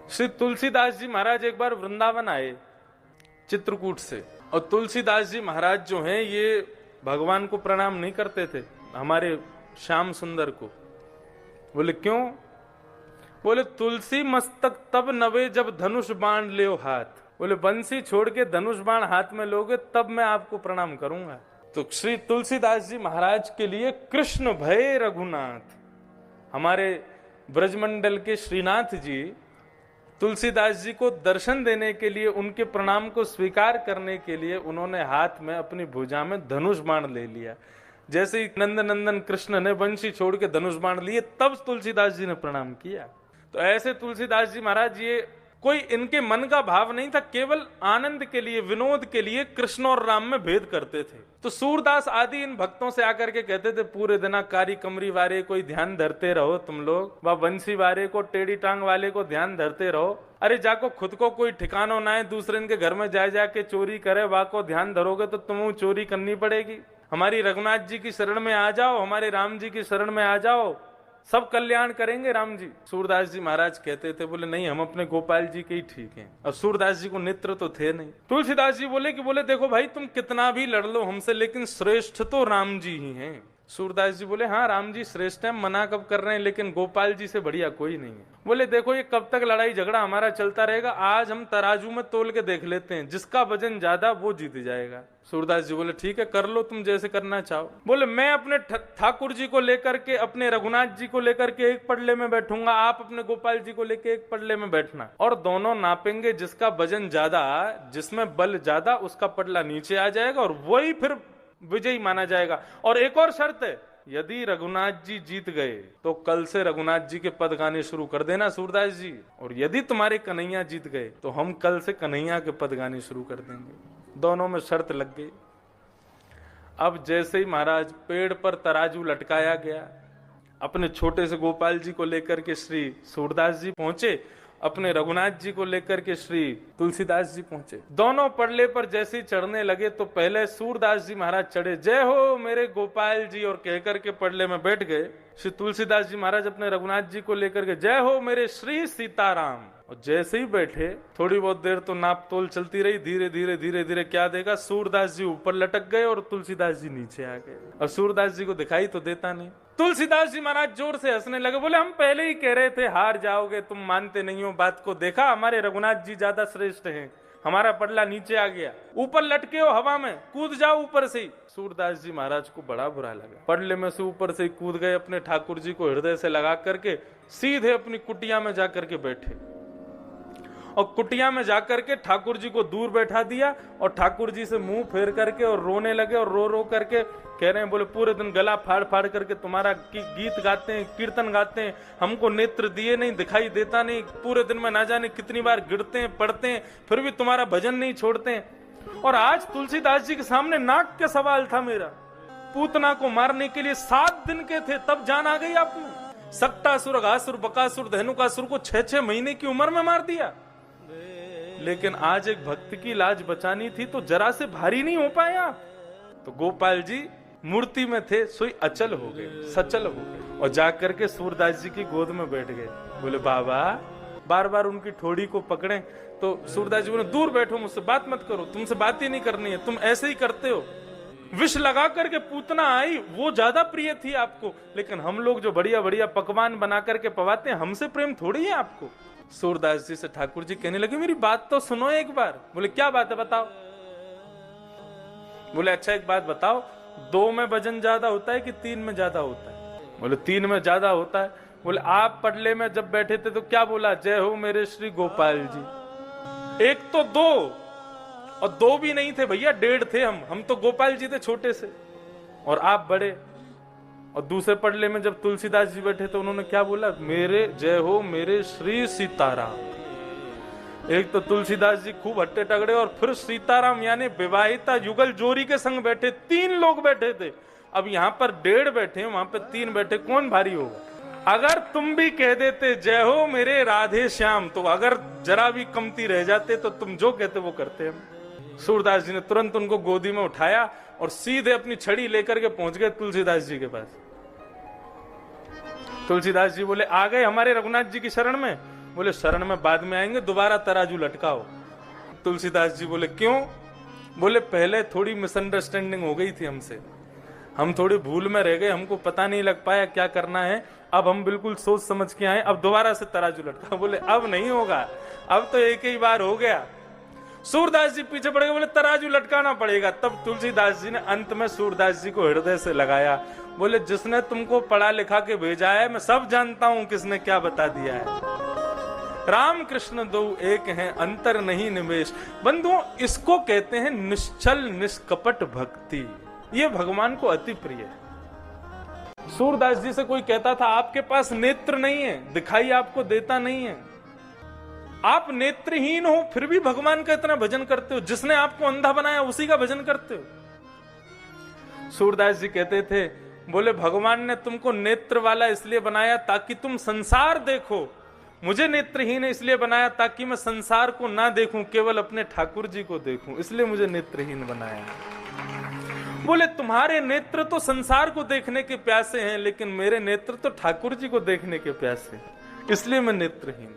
श्री तुलसीदास जी महाराज एक बार वृंदावन आए चित्रकूट से, और तुलसीदास जी महाराज जो हैं ये भगवान को प्रणाम नहीं करते थे, हमारे श्याम सुंदर को। बोले क्यों? बोले तुलसी मस्तक तब नवे जब धनुष बाण ले हाथ। बोले बंसी छोड़ के धनुष बाण हाथ में लोगे तब मैं आपको प्रणाम करूंगा। तो श्री तुलसीदास जी महाराज के लिए कृष्ण भय रघुनाथ, हमारे ब्रजमंडल के श्रीनाथ जी तुलसीदास जी को दर्शन देने के लिए, उनके प्रणाम को स्वीकार करने के लिए उन्होंने हाथ में अपनी भुजा में धनुष बाण ले लिया। जैसे ही नंद नंदन कृष्ण ने बंशी छोड़ के धनुष बाण लिए तब तुलसीदास जी ने प्रणाम किया। तो ऐसे तुलसीदास जी महाराज, ये कोई इनके मन का भाव नहीं था, केवल आनंद के लिए, विनोद के लिए कृष्ण और राम में भेद करते थे। तो सूरदास आदि इन भक्तों से आकर के कहते थे पूरे दिन कारी कमरी वाले कोई ध्यान धरते रहो तुम लोग, व बंसी वाले को, टेढ़ी टांग वाले को ध्यान धरते रहो। अरे जाको खुद को कोई ठिकाना ना है, दूसरे इनके घर में जाके चोरी करे, वा को ध्यान धरोगे तो तुम्हें चोरी करनी पड़ेगी। हमारी रघुनाथ जी की शरण में आ जाओ, हमारे राम जी की शरण में आ जाओ, सब कल्याण करेंगे राम जी। सूरदास जी महाराज कहते थे, बोले नहीं हम अपने गोपाल जी के ही ठीक हैं। और सूरदास जी को नेत्र तो थे नहीं। तुलसीदास जी बोले देखो भाई तुम कितना भी लड़ लो हमसे, लेकिन श्रेष्ठ तो राम जी ही हैं। सूरदास जी बोले हाँ राम जी श्रेष्ठ है, मना कब कर रहे हैं, लेकिन गोपाल जी से बढ़िया कोई नहीं है। बोले देखो ये कब तक लड़ाई झगड़ा हमारा चलता रहेगा, आज हम तराजू में तोल के देख लेते हैं, जिसका वजन ज्यादा वो जीत जाएगा। सूरदास जी बोले ठीक है कर लो तुम जैसे करना चाहो। बोले मैं अपने ठाकुर जी को लेकर के, अपने रघुनाथ जी को लेकर के एक पडले में बैठूंगा, आप अपने गोपाल जी को लेकर एक पडले में बैठना, और दोनों नापेंगे, जिसका वजन ज्यादा, जिसमें बल ज्यादा, उसका पडला नीचे आ जाएगा और वही फिर विजयी माना जाएगा। और एक और शर्त है, यदि रघुनाथ जी जीत गए तो कल से रघुनाथ जी के पद गाने शुरू कर देना सूरदास जी, और यदि तुम्हारे कन्हैया जीत गए तो हम कल से कन्हैया के पद गाने शुरू कर देंगे। दोनों में शर्त लग गई। अब जैसे ही महाराज पेड़ पर तराजू लटकाया गया, अपने छोटे से गोपाल जी को लेकर के श्री सूरदास जी पहुंचे, अपने रघुनाथ जी को लेकर के श्री तुलसीदास जी पहुंचे। दोनों पडले पर जैसे ही चढ़ने लगे तो पहले सूरदास जी महाराज चढ़े, जय हो मेरे गोपाल जी, और कहकर के पडले में बैठ गए। श्री तुलसीदास जी महाराज अपने रघुनाथ जी को लेकर के जय हो मेरे श्री सीताराम, और जैसे ही बैठे थोड़ी बहुत देर तो नाप तोल चलती रही, धीरे धीरे धीरे धीरे क्या देखा, सूरदास जी ऊपर लटक गए और तुलसीदास जी नीचे आ गए, और सूरदास जी को दिखाई तो देता नहीं। तुलसीदास जी महाराज जोर से हंसने लगे, बोले हम पहले ही कह रहे थे हार जाओगे, तुम मानते नहीं हो बात को, देखा हमारे रघुनाथ जी ज्यादा श्रेष्ठ हैं, हमारा पडला नीचे आ गया, ऊपर लटके हो हवा में, कूद जाओ ऊपर से ही। सूरदास जी महाराज को बड़ा बुरा लगा, पडले में से ऊपर से ही कूद गए, अपने ठाकुर जी को हृदय से लगा करके सीधे अपनी कुटिया में जाकर के बैठे, और कुटिया में जाकर के ठाकुर जी को दूर बैठा दिया, और ठाकुर जी से मुंह फेर करके और रोने लगे, और रो रो करके कह रहे हैं, बोले पूरे दिन गला फाड़ फाड़ करके तुम्हारा गीत गाते हैं, कीर्तन गाते हैं, हमको नेत्र दिए नहीं, दिखाई देता नहीं, पूरे दिन में ना जाने कितनी बार गिरते हैं पढ़ते हैं, फिर भी तुम्हारा भजन नहीं छोड़ते हैं। और आज तुलसीदास जी के सामने नाक का सवाल था मेरा, पूतना को मारने के लिए 7 दिन के थे, तब जान आ गई आपने। सक्टासुर, घासुर, बकासुर, धनुकासुर को 6-6 महीने की उम्र में मार दिया, लेकिन आज एक भक्त की लाज बचानी थी तो जरा से भारी नहीं हो पाया। तो गोपाल जी मूर्ति में थे, सोई अचल हो गए, सचल हो गए, और जाकर के सूरदास जी की गोद में बैठ गए। बोले बाबा, बार बार उनकी ठोड़ी को पकड़े तो सूरदास जी बोले दूर बैठो, मुझसे बात मत करो, तुमसे बात ही नहीं करनी है, तुम ऐसे ही करते हो। विष लगा करके पूतना आई, वो ज्यादा प्रिय थी आपको, लेकिन हम लोग जो बढ़िया बढ़िया पकवान बना करके पवाते हैं, हमसे प्रेम थोड़ी है आपको। सूरदास जी से ठाकुर जी कहने लगे, मेरी बात तो सुनो एक बार। बोले क्या बात है बताओ। बोले अच्छा एक बात बताओ, 2 में वजन ज्यादा होता है कि 3 में ज्यादा होता है? बोले 3 में ज्यादा होता है। बोले आप पडले में जब बैठे थे तो क्या बोला, जय हो मेरे श्री गोपाल जी। एक तो 2, और 2 भी नहीं थे भैया, 1.5 थे हम तो गोपाल जी थे छोटे से, और आप बड़े। और दूसरे पडले में जब तुलसीदास जी बैठे तो उन्होंने क्या बोला, मेरे जय हो मेरे श्री सीताराम। एक तो तुलसीदास जी खूब हट्टे टगड़े, और फिर सीताराम यानी विवाहिता युगल जोड़ी के संग बैठे, 3 लोग बैठे थे। अब यहाँ पर 1.5 बैठे, वहां पर 3 बैठे, कौन भारी होगा? अगर तुम भी कह देते जय हो मेरे राधे श्याम, तो अगर जरा भी कमती रह जाते तो तुम जो कहते वो करते हम। सूरदास जी ने तुरंत उनको गोदी में उठाया और सीधे अपनी छड़ी लेकर के पहुंच गए तुलसीदास जी के पास। तुलसीदास जी बोले आ गए हमारे रघुनाथ जी की शरण में? बोले शरण में बाद में आएंगे, दोबारा तराजू लटकाओ। तुलसीदास जी बोले क्यों? बोले पहले थोड़ी मिसअंडरस्टैंडिंग हो गई थी हमसे, हम थोड़ी भूल में रह गए, हमको पता नहीं लग पाया क्या करना है, अब हम बिल्कुल सोच समझ के आए, अब दोबारा से तराजू लटका। बोले अब नहीं होगा, अब तो एक ही बार हो गया। सूरदास जी पीछे पड़ गए, बोले तराजू लटकाना पड़ेगा। तब तुलसीदास जी ने अंत में सूरदास जी को हृदय से लगाया, बोले जिसने तुमको पढ़ा लिखा के भेजा है, मैं सब जानता हूं किसने क्या बता दिया है। राम कृष्ण दो एक हैं, अंतर नहीं निमेश। बंधुओं, इसको कहते हैं निश्चल निष्कपट भक्ति। ये भगवान को अति प्रिय है। सूरदास जी से कोई कहता था आपके पास नेत्र नहीं है, दिखाई आपको देता नहीं है, आप नेत्रहीन हो फिर भी भगवान का इतना भजन करते हो, जिसने आपको अंधा बनाया उसी का भजन करते हो। सूरदास जी कहते थे, बोले भगवान ने तुमको नेत्र वाला इसलिए बनाया ताकि तुम संसार देखो, मुझे नेत्रहीन इसलिए बनाया ताकि मैं संसार को ना देखूं, केवल अपने ठाकुर जी को देखूं, इसलिए मुझे नेत्रहीन बनाया। बोले तुम्हारे नेत्र तो संसार को देखने के प्यासे हैं, लेकिन मेरे नेत्र तो ठाकुर जी को देखने के प्यासे, इसलिए मैं नेत्रहीन।